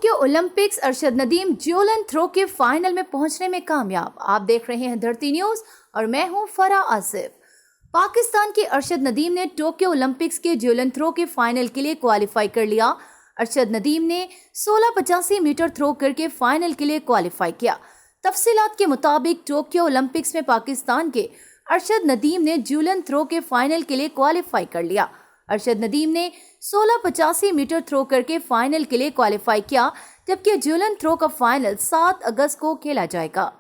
Tokyo Olympics Arshad Nadeem javelin throw के final में पहुंचने में कामयाब। आप देख रहे हैं धरती न्यूज और मैं हूं फरा आसिफ। पाकिस्तान के अरशद नदीम ने टोक्यो ओलंपिक्स के ज्यूलन थ्रो के फाइनल के लिए क्वालिफाई कर लिया। अरशद नदीम ने 1685 मीटर थ्रो करके फाइनल के लिए क्वालिफाई किया। तफसीलात के मुताबिक टोक्यो ओलंपिक्स में पाकिस्तान के अरशद नदीम ने ज्यूलन थ्रो के फाइनल के लिए क्वालिफाई कर लिया। अरशद नदीम ने 1685 मीटर थ्रो करके फाइनल के लिए क्वालिफाई किया, जबकि ज्यूलन थ्रो का फाइनल 7 अगस्त को खेला जाएगा।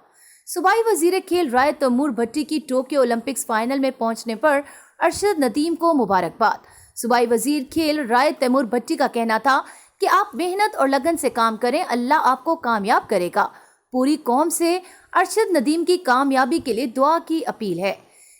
सूबाई वजीर खेल राय तैमूर भट्टी की टोक्यो ओलंपिक्स फाइनल में पहुंचने पर अरशद नदीम को मुबारकबाद। सूबाई वजीर खेल राय तैमूर भट्टी का कहना था कि आप मेहनत और लगन से काम करें, अल्लाह आपको कामयाब करेगा। पूरी कौम से अरशद नदीम की कामयाबी के लिए दुआ की अपील है।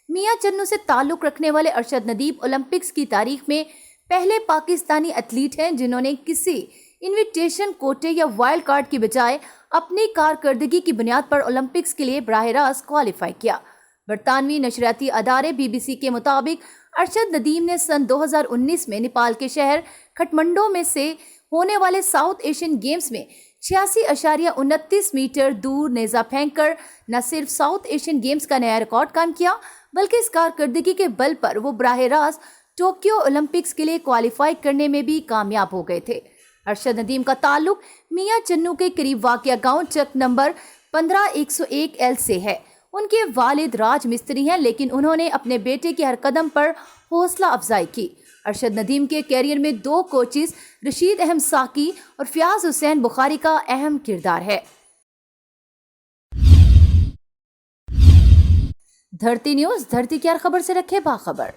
मियां चन्नू से ताल्लुक रखने वाले अरशद नदीम ओलंपिक्स की तारीख में पहले पाकिस्तानी एथलीट हैं जिन्होंने किसी इनविटेशन कोटे या वाइल्ड कार्ड की बजाय अपनी कारकर्दगी की बुनियाद पर ओलंपिक्स के लिए बराह रास्त क्वालिफाई किया। बरतानवी नशरियाती अदारे BBC के मुताबिक अरशद नदीम ने सन 2019 में नेपाल के शहर खटमंडो में से होने वाले साउथ एशियन गेम्स में 86.29 मीटर दूर नेजा फेंककर न सिर्फ साउथ एशियन गेम्स का नया रिकॉर्ड कायम किया, बल्कि इस कारकर्दगी के बल पर वो बराह रास्त टोक्यो ओलंपिक्स के लिए क्वालिफाई करने में भी कामयाब हो गए थे। अरशद नदीम का ताल्लुक मियां चन्नू के करीब वाक़िया गांव चक नंबर 15101L से है। उनके वालिद राज मिस्त्री हैं, लेकिन उन्होंने अपने बेटे के हर कदम पर हौसला अफजाई की। अरशद नदीम के कैरियर में 2 कोचेस रशीद अहमद साकी और फयाज हुसैन बुखारी का अहम किरदार है। धरती न्यूज, धरती की हर खबर से रखे बाखबर।